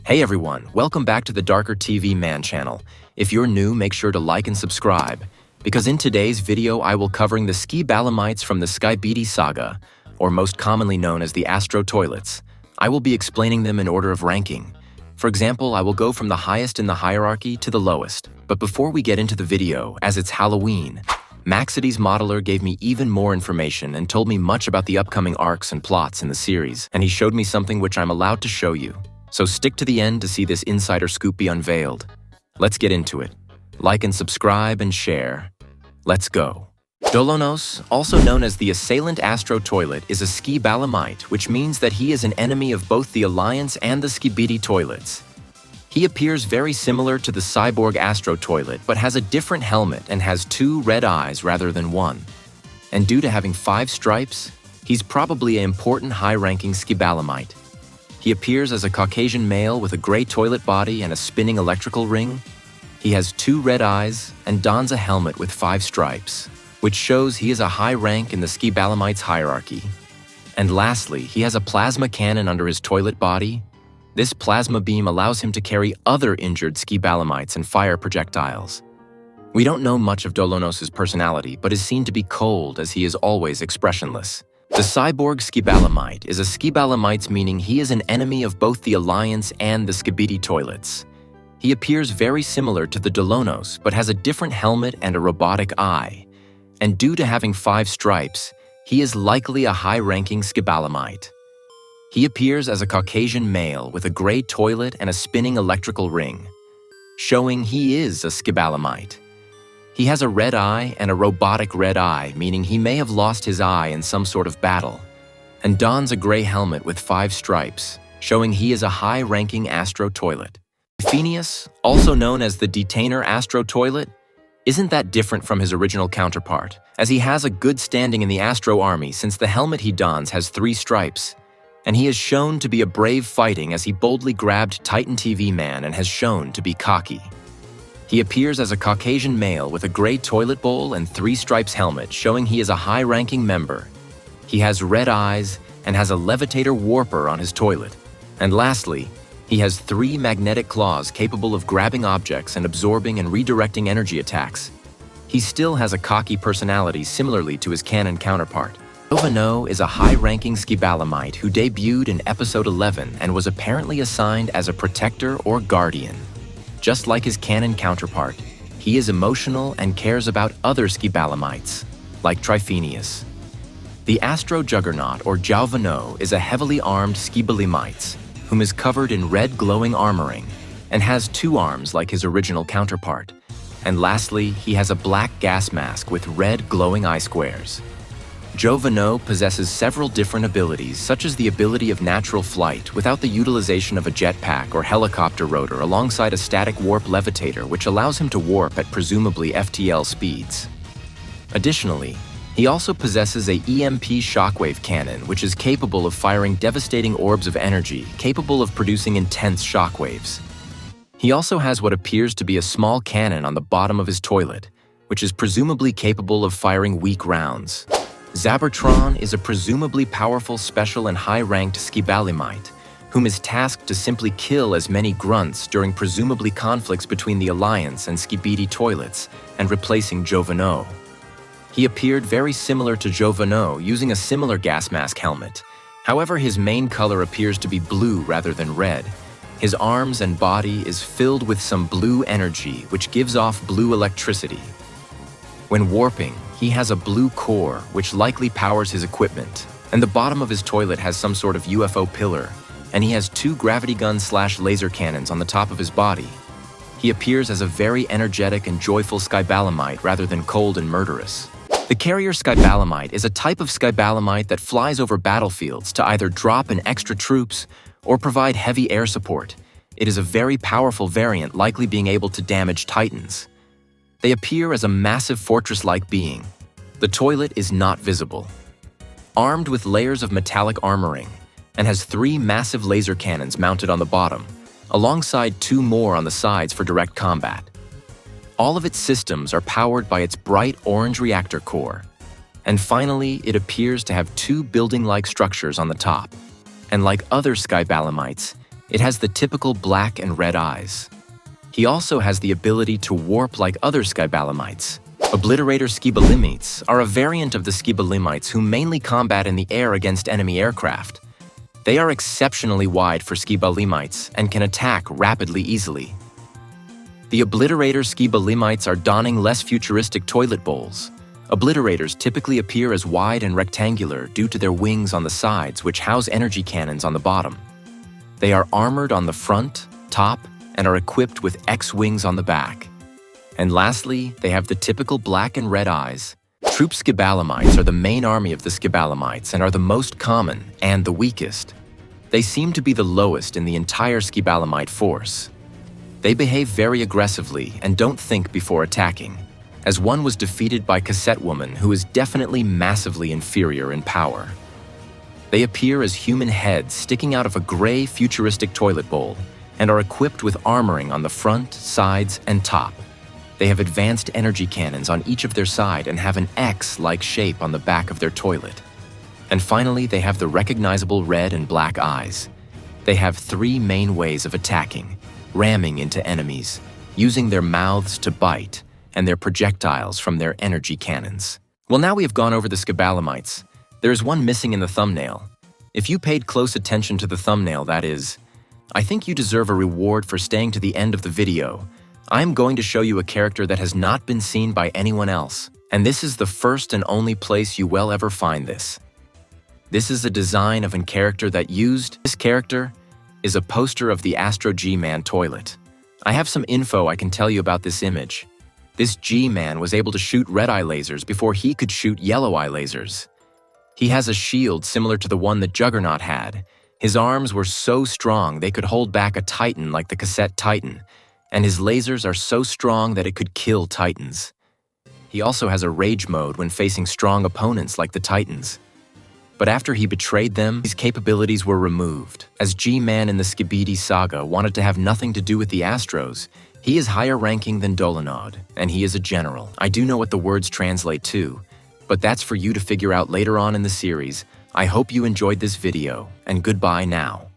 Hey everyone, welcome back to the Darker TV Man channel. If you're new, make sure to like and subscribe, because in today's video I will covering the Skibalimites from the Skibidi saga, or most commonly known as the Astro Toilets. I will be explaining them in order of ranking. For example, I will go from the highest in the hierarchy to the lowest. But before we get into the video, as it's Halloween, Maxity's modeler gave me even more information and told me much about the upcoming arcs and plots in the series, and he showed me something which I'm allowed to show you. So stick to the end to see this insider scoop be unveiled. Let's get into it. Like and subscribe and share. Let's go. Dolonos, also known as the Assailant Astro Toilet, is a Skibalimite, which means that he is an enemy of both the Alliance and the Skibidi Toilets. He appears very similar to the Cyborg Astro Toilet, but has a different helmet and has 2 red eyes rather than 1. And due to having 5 stripes, he's probably an important high-ranking Skibalimite. He appears as a Caucasian male with a gray toilet body and a spinning electrical ring. He has 2 red eyes and dons a helmet with 5 stripes, which shows he is a high rank in the Skibalimites hierarchy. And lastly, he has a plasma cannon under his toilet body. This plasma beam allows him to carry other injured Skibalimites and fire projectiles. We don't know much of Dolonos' personality, but is seen to be cold as he is always expressionless. The Cyborg Skibalimite is a Skibalimite, meaning he is an enemy of both the Alliance and the Skibidi Toilets. He appears very similar to the Dolonos, but has a different helmet and a robotic eye. And due to having 5 stripes, he is likely a high-ranking Skibalimite. He appears as a Caucasian male with a gray toilet and a spinning electrical ring, showing he is a Skibalimite. He has a red eye and a robotic red eye, meaning he may have lost his eye in some sort of battle, and dons a gray helmet with 5 stripes, showing he is a high-ranking Astro Toilet. Triphenius, also known as the Detainer Astro Toilet, isn't that different from his original counterpart, as he has a good standing in the Astro Army since the helmet he dons has 3 stripes, and he is shown to be a brave fighting as he boldly grabbed Titan TV Man and has shown to be cocky. He appears as a Caucasian male with a gray toilet bowl and 3 stripes helmet, showing he is a high-ranking member. He has red eyes and has a levitator warper on his toilet. And lastly, he has 3 magnetic claws capable of grabbing objects and absorbing and redirecting energy attacks. He still has a cocky personality similarly to his canon counterpart. Javanaux is a high-ranking Skibalimite who debuted in episode 11 and was apparently assigned as a protector or guardian. Just like his canon counterpart, he is emotional and cares about other Skibalimites, like Triphenius. The Astro Juggernaut or Javanaux is a heavily armed Skibalimite, whom is covered in red glowing armoring, and has 2 arms like his original counterpart. And lastly, he has a black gas mask with red glowing eye squares. Javanaux possesses several different abilities, such as the ability of natural flight without the utilization of a jetpack or helicopter rotor, alongside a static warp levitator which allows him to warp at presumably FTL speeds. Additionally, he also possesses a EMP shockwave cannon which is capable of firing devastating orbs of energy, capable of producing intense shockwaves. He also has what appears to be a small cannon on the bottom of his toilet, which is presumably capable of firing weak rounds. Zabertron is a presumably powerful special and high-ranked Skibalimite, whom is tasked to simply kill as many grunts during presumably conflicts between the Alliance and Skibidi Toilets, and replacing Javanaux. He appeared very similar to Javanaux, using a similar gas mask helmet. However, his main color appears to be blue rather than red. His arms and body is filled with some blue energy, which gives off blue electricity. When warping, he has a blue core, which likely powers his equipment, and the bottom of his toilet has some sort of UFO pillar, and he has 2 gravity gun/laser cannons on the top of his body. He appears as a very energetic and joyful Skibalimite rather than cold and murderous. The Carrier Skibalimite is a type of Skibalimite that flies over battlefields to either drop in extra troops or provide heavy air support. It is a very powerful variant, likely being able to damage Titans. They appear as a massive fortress-like being. The toilet is not visible. Armed with layers of metallic armoring, and has 3 massive laser cannons mounted on the bottom, alongside 2 more on the sides for direct combat. All of its systems are powered by its bright orange reactor core. And finally, it appears to have 2 building-like structures on the top. And like other Skibalimites, It has the typical black and red eyes. He also has the ability to warp like other Skibalimites. Obliterator Skibalimites are a variant of the Skibalimites who mainly combat in the air against enemy aircraft. They are exceptionally wide for Skibalimites and can attack rapidly easily. The Obliterator Skibalimites are donning less futuristic toilet bowls. Obliterators typically appear as wide and rectangular due to their wings on the sides, which house energy cannons on the bottom. They are armored on the front, top, and are equipped with X-wings on the back. And lastly, they have the typical black and red eyes. Troop Skibalimites are the main army of the Skibalimites and are the most common and the weakest. They seem to be the lowest in the entire Skibalimite force. They behave very aggressively and don't think before attacking, as one was defeated by Cassette Woman, who is definitely massively inferior in power. They appear as human heads sticking out of a gray futuristic toilet bowl and are equipped with armoring on the front, sides, and top. They have advanced energy cannons on each of their side and have an X-like shape on the back of their toilet. And finally, they have the recognizable red and black eyes. They have 3 main ways of attacking: ramming into enemies, using their mouths to bite, and their projectiles from their energy cannons. Well, now we have gone over the Skibalimites. There is one missing in the thumbnail. If you paid close attention to the thumbnail, that is, I think you deserve a reward for staying to the end of the video. I am going to show you a character that has not been seen by anyone else, and this is the first and only place you will ever find this. This is a design of a character that used. This character is a poster of the Astro G-Man toilet. I have some info I can tell you about this image. This G-Man was able to shoot red-eye lasers before he could shoot yellow-eye lasers. He has a shield similar to the one that Juggernaut had. His arms were so strong they could hold back a Titan like the Cassette Titan, and his lasers are so strong that it could kill Titans. He also has a rage mode when facing strong opponents like the Titans. But after he betrayed them, his capabilities were removed. As G-Man in the Skibidi saga wanted to have nothing to do with the Astros, he is higher ranking than Dolonos, and he is a general. I do know what the words translate to, but that's for you to figure out later on in the series. I hope you enjoyed this video, and goodbye now.